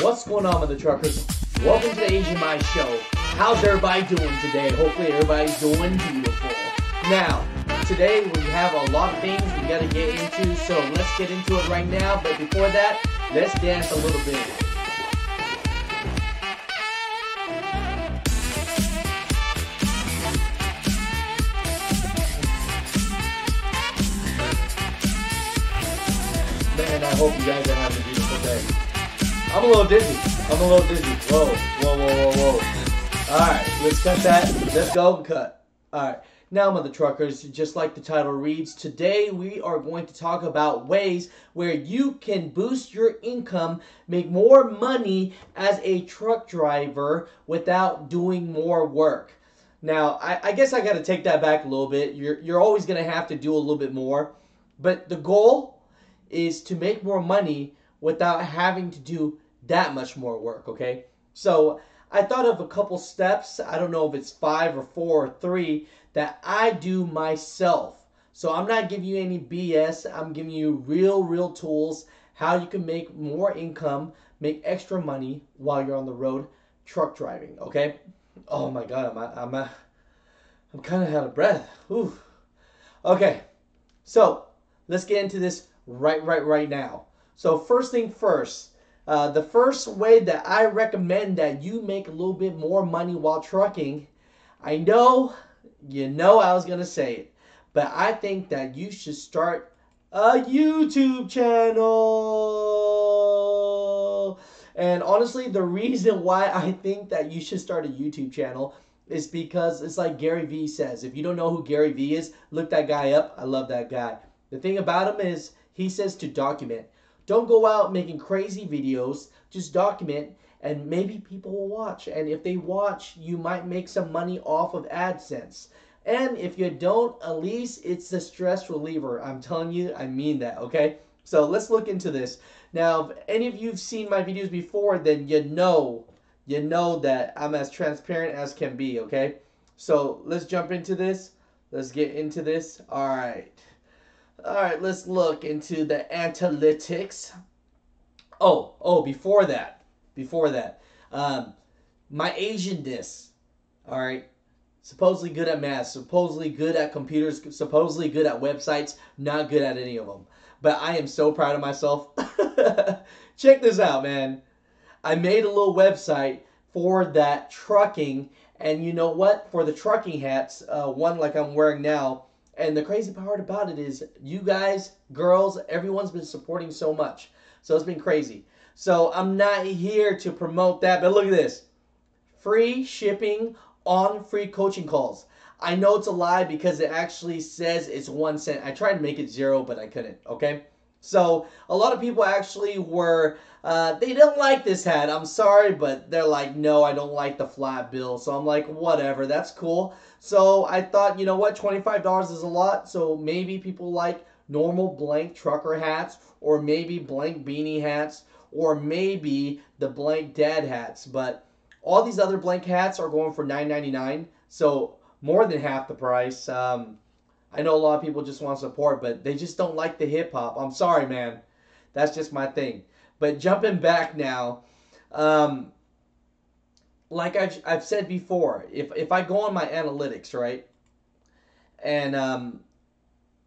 What's going on with the truckers? Welcome to the Theasianmaishow. How's everybody doing today? Hopefully everybody's doing beautiful. Now, today we have a lot of things we gotta get into, so let's get into it right now. But before that, let's dance a little bit. Man, I hope you guys are having a beautiful day. I'm a little dizzy. Whoa, whoa, whoa, whoa, whoa. Alright, let's cut that. Let's go and cut. Alright, now mother truckers, just like the title reads, today we are going to talk about ways where you can boost your income, make more money as a truck driver without doing more work. Now, I guess I got to take that back a little bit. You're always going to have to do a little bit more. But the goal is to make more money without having to do that much more work, okay? So I thought of a couple steps. I don't know if it's 5 or 4 or 3 that I do myself. So I'm not giving you any BS. I'm giving you real tools, how you can make more income, make extra money while you're on the road truck driving, okay? Oh my God, I'm kind of out of breath. Ooh. Okay, so let's get into this right now. So first thing first, the first way that I recommend that you make a little bit more money while trucking, I know, I was going to say it, but I think that you should start a YouTube channel. And honestly, the reason why I think that you should start a YouTube channel is because it's like Gary Vee says. If you don't know who Gary Vee is, look that guy up. I love that guy. The thing about him is he says to document. Don't go out making crazy videos. Just document, and maybe people will watch. And if they watch, you might make some money off of AdSense. And if you don't, at least it's a stress reliever. I'm telling you, I mean that, okay? So let's look into this. Now, if any of you have seen my videos before, then you know that I'm as transparent as can be, okay? So let's jump into this. Let's get into this. All right, let's look into the analytics. Before that, my Asianness, all right, supposedly good at math, supposedly good at computers, supposedly good at websites, not good at any of them. But I am so proud of myself. Check this out, man. I made a little website for that trucking, and you know what? For the trucking hats, one like I'm wearing now. And the crazy part about it is you guys, girls, everyone's been supporting so much. So it's been crazy. So I'm not here to promote that, but look at this. Free shipping on free coaching calls. I know it's a lie because it actually says it's 1 cent. I tried to make it 0, but I couldn't, okay? So a lot of people actually were, they don't like this hat. I'm sorry, but they're like, no, I don't like the flat bill. So I'm like, whatever, that's cool. So I thought, you know what, $25 is a lot. So maybe people like normal blank trucker hats, or maybe blank beanie hats, or maybe the blank dad hats. But all these other blank hats are going for $9.99. So more than half the price. I know a lot of people just want support, but they just don't like the hip hop. I'm sorry, man. That's just my thing. But jumping back now, like I've said before, if I go on my analytics, right, and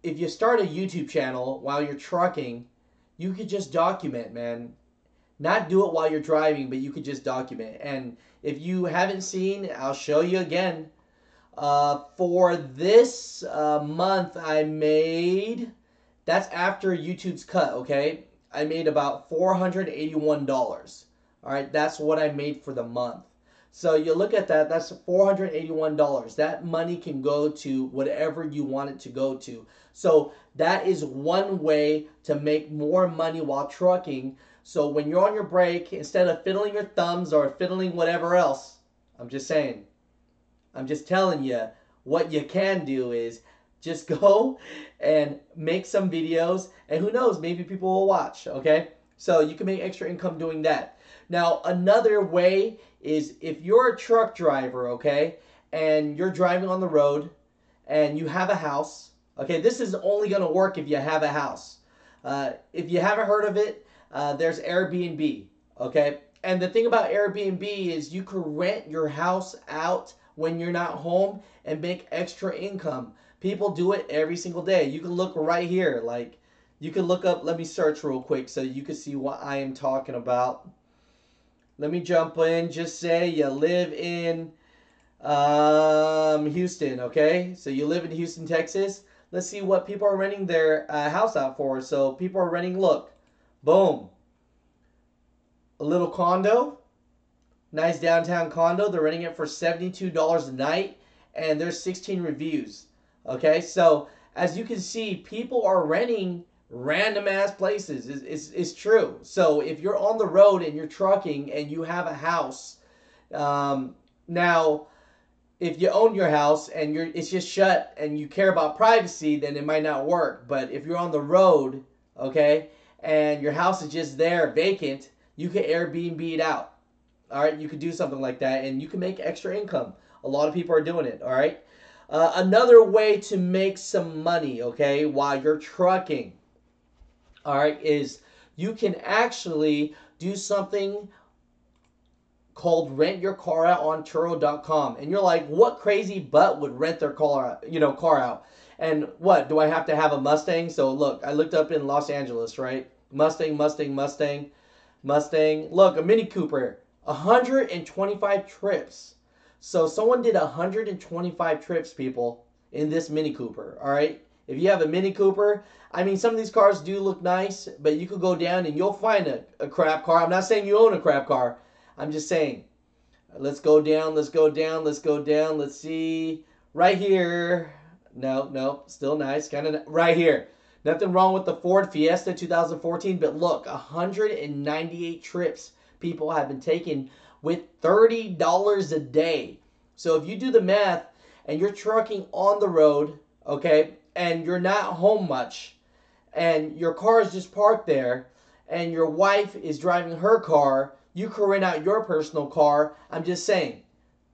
if you start a YouTube channel while you're trucking, you could just document, man. Not do it while you're driving, but you could just document. And if you haven't seen, I'll show you again. For this month, I made, that's after YouTube's cut, okay? I made about $481. All right, that's what I made for the month. So you look at that, that's $481. That money can go to whatever you want it to go to. So that is one way to make more money while trucking. So when you're on your break, instead of fiddling your thumbs or fiddling whatever else, I'm just saying, I'm just telling you, what you can do is just go and make some videos, and who knows, maybe people will watch, okay? So you can make extra income doing that. Now, another way is if you're a truck driver, okay, and you're driving on the road and you have a house, okay, this is only going to work if you have a house. If you haven't heard of it, there's Airbnb. Okay? And the thing about Airbnb is you can rent your house out when you're not home and make extra income. People do it every single day. You can look right here. Like, you can look up, let me search real quick so you can see what I am talking about. Let me jump in. Just say you live in Houston, okay? So you live in Houston, Texas. Let's see what people are renting their house out for. So people are renting, look, boom, a little condo, nice downtown condo. They're renting it for $72 a night, and there's 16 reviews. Okay, so as you can see, people are renting random ass places. It's true. So if you're on the road and you're trucking and you have a house, now if you own your house and it's just shut and you care about privacy, then it might not work. But if you're on the road, okay, and your house is just there vacant, you can Airbnb it out. All right, you could do something like that, and you can make extra income. A lot of people are doing it. All right. Another way to make some money, okay, while you're trucking, all right, is you can actually do something called rent your car out on Turo.com. And you're like, what crazy butt would rent their car out? And what, do I have to have a Mustang? So look, I looked up in Los Angeles, right? Mustang. Look, a Mini Cooper, 125 trips. So someone did 125 trips, people, in this Mini Cooper, all right? If you have a Mini Cooper, I mean, some of these cars do look nice, but you could go down and you'll find a crap car. I'm not saying you own a crap car. I'm just saying. Let's go down. Let's see. Right here. No, still nice. Kind of right here. Nothing wrong with the Ford Fiesta 2014, but look, 198 trips people have been taking with $30 a day. So if you do the math and you're trucking on the road, okay, and you're not home much, and your car is just parked there, and your wife is driving her car, you can rent out your personal car. I'm just saying,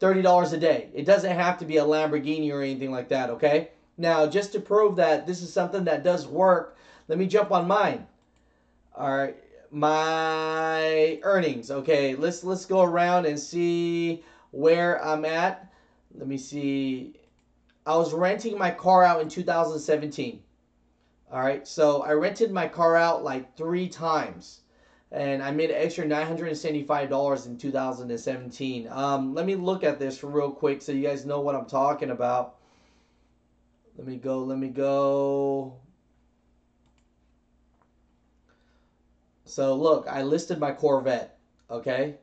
$30 a day. It doesn't have to be a Lamborghini or anything like that, okay? Now, just to prove that this is something that does work, let me jump on mine. All right, my earnings. Okay, let's go around and see where I'm at. Let me see. I was renting my car out in 2017. All right, so I rented my car out like 3 times. And I made an extra $975 in 2017. Let me look at this real quick so you guys know what I'm talking about. Let me go. So look, I listed my Corvette, okay?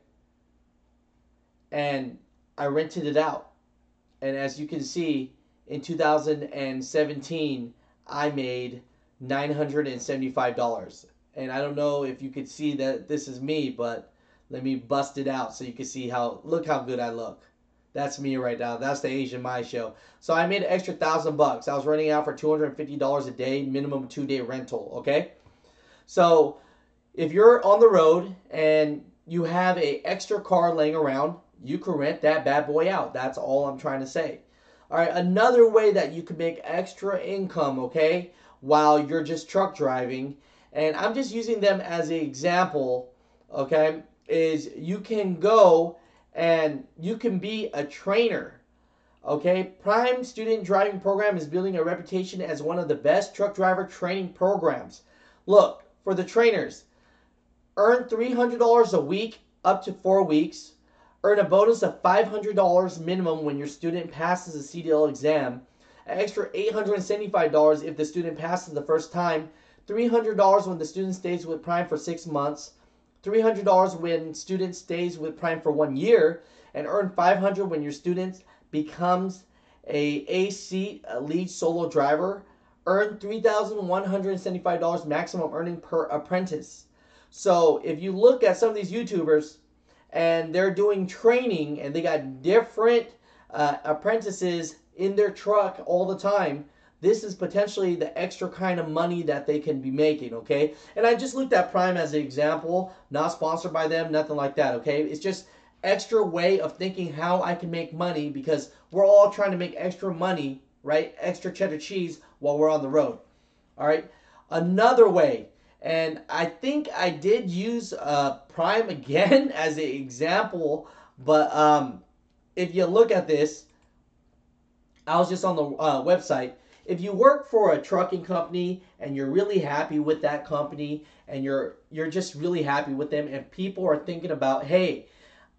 And I rented it out. And as you can see, in 2017, I made $975. And I don't know if you could see that this is me, but let me bust it out so you can see look how good I look. That's me right now. That's the Theasianmaishow. So I made an extra $1,000. I was renting out for $250 a day, minimum 2-day rental, okay? So if you're on the road and you have an extra car laying around, you can rent that bad boy out. That's all I'm trying to say. All right, another way that you can make extra income, okay, while you're just truck driving, and I'm just using them as an example, okay, is you can go and you can be a trainer, okay? Prime Student Driving Program is building a reputation as one of the best truck driver training programs. Look, for the trainers, earn $300 a week up to 4 weeks, earn a bonus of $500 minimum when your student passes a CDL exam, an extra $875 if the student passes the first time, $300 when the student stays with Prime for 6 months, $300 when student stays with Prime for 1 year, and earn $500 when your student becomes a lead solo driver. Earn $3,175 maximum earning per apprentice. So if you look at some of these YouTubers and they're doing training and they got different apprentices in their truck all the time, this is potentially the extra kind of money that they can be making, okay? And I just looked at Prime as an example, not sponsored by them, nothing like that, okay? It's just extra way of thinking how I can make money because we're all trying to make extra money, right? Extra cheddar cheese while we're on the road, all right? Another way, And I think I did use Prime again as an example, but if you look at this, I was just on the website. If you work for a trucking company and you're really happy with that company and you're just really happy with them and people are thinking about, hey,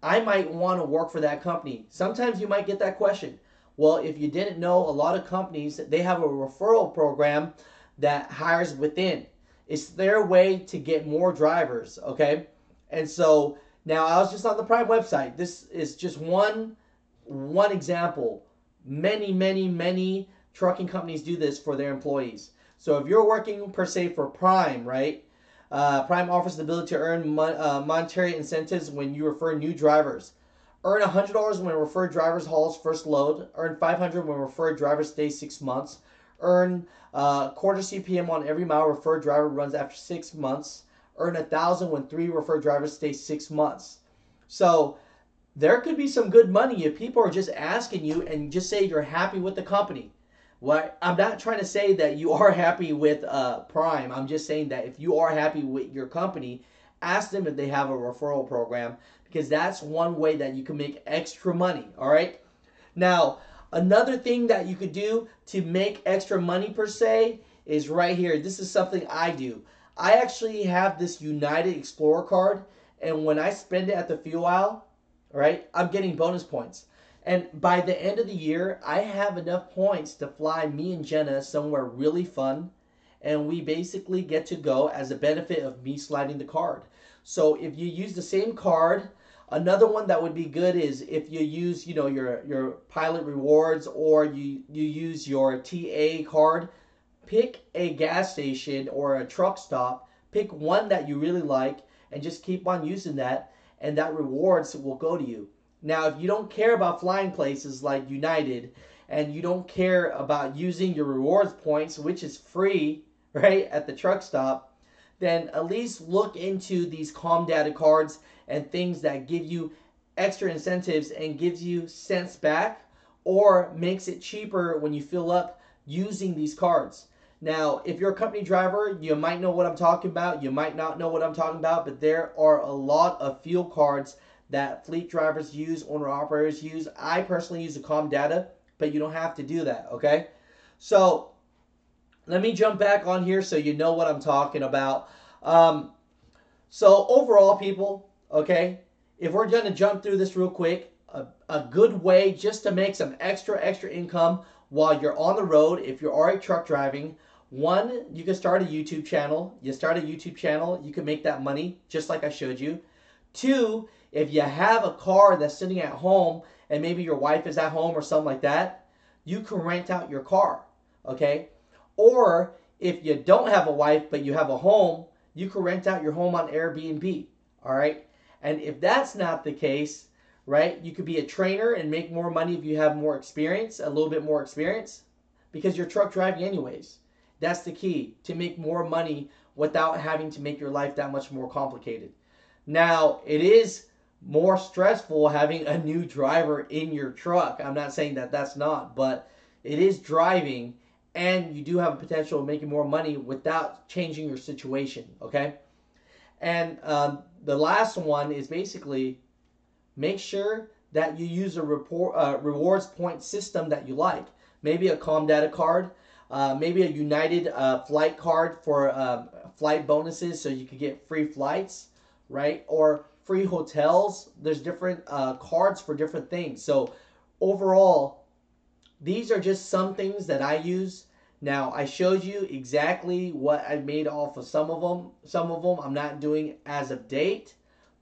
I might want to work for that company. Sometimes you might get that question. Well, if you didn't know, a lot of companies they have a referral program that hires within. It's their way to get more drivers, okay? And so now I was just on the Prime website. This is just one example. Many trucking companies do this for their employees. So if you're working per se for Prime, right? Prime offers the ability to earn monetary incentives when you refer new drivers. Earn $100 when referred drivers hauls first load. Earn $500 when referred driver stays 6 months. Earn quarter CPM on every mile referred driver runs after 6 months. Earn 1,000 when 3 referred drivers stay 6 months. So there could be some good money if people are just asking you and just say you're happy with the company. Well, I'm not trying to say that you are happy with Prime. I'm just saying that if you are happy with your company, ask them if they have a referral program because that's one way that you can make extra money. All right. Now, another thing that you could do to make extra money per se is right here. This is something I do. I actually have this United Explorer card, and when I spend it at the fuel aisle, right, I'm getting bonus points. And by the end of the year, I have enough points to fly me and Jenna somewhere really fun. And we basically get to go as a benefit of me sliding the card. So if you use the same card, another one that would be good is if you use, your pilot rewards or you use your TA card, pick a gas station or a truck stop, pick one that you really like and just keep on using that and that rewards will go to you. Now, if you don't care about flying places like United and you don't care about using your rewards points, which is free, right, at the truck stop, then at least look into these calm data cards and things that give you extra incentives and gives you cents back or makes it cheaper when you fill up using these cards. Now, if you're a company driver, you might know what I'm talking about. You might not know what I'm talking about, but there are a lot of fuel cards that fleet drivers use, owner operators use. I personally use the calm data, but you don't have to do that, okay? So let me jump back on here so you know what I'm talking about. So overall, people, okay, if we're going to jump through this real quick, a good way just to make some extra income while you're on the road, if you're already truck driving, one, you can start a YouTube channel. You start a YouTube channel, you can make that money just like I showed you. Two, if you have a car that's sitting at home and maybe your wife is at home or something like that, you can rent out your car, okay? Or if you don't have a wife but you have a home, you can rent out your home on Airbnb, all right? And if that's not the case, right, you could be a trainer and make more money if you have more experience, a little bit more experience, because you're truck driving anyways. That's the key, to make more money without having to make your life that much more complicated. Now, it is more stressful having a new driver in your truck. I'm not saying that that's not, but it is driving and you do have a potential of making more money without changing your situation, okay? And the last one is basically make sure that you use a rewards point system that you like. Maybe a calm data card, maybe a United flight card for flight bonuses so you could get free flights, right? Or free hotels. There's different cards for different things. So overall, these are just some things that I use. Now, I showed you exactly what I made off of some of them. Some of them I'm not doing as of date,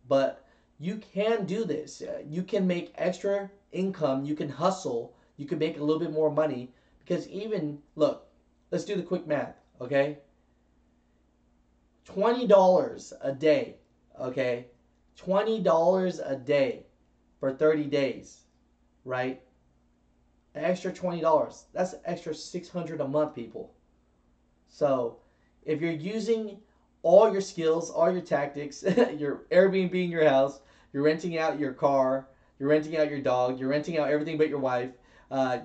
but you can do this. You can make extra income. You can hustle. You can make a little bit more money because even, look, let's do the quick math, okay? $20 a day, okay? $20 a day for 30 days, right? An extra $20. That's an extra $600 a month, people. So if you're using all your skills, all your tactics, you're Airbnb your house, you're renting out your car, you're renting out your dog, you're renting out everything but your wife,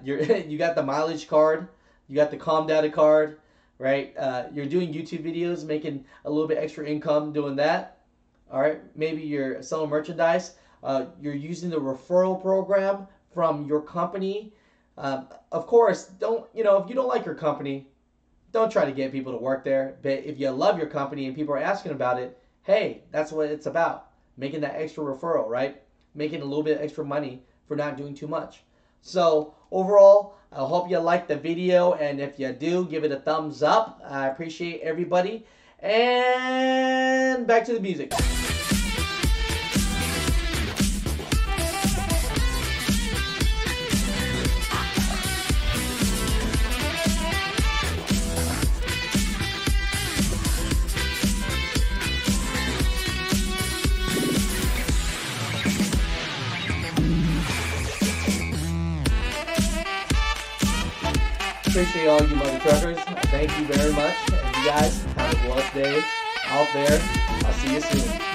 you got the mileage card, you got the calm data card, right? You're doing YouTube videos, making a little bit extra income doing that. All right, maybe you're selling merchandise. You're using the referral program from your company. Of course, don't, you know, if you don't like your company, don't try to get people to work there. But if you love your company and people are asking about it, hey, that's what it's about. Making that extra referral, right? Making a little bit extra money for not doing too much. So overall, I hope you liked the video, and if you do, give it a thumbs up. I appreciate everybody. And back to the music. Appreciate all you mother truckers. Thank you very much. And you guys have a blessed day out there. I'll see you soon.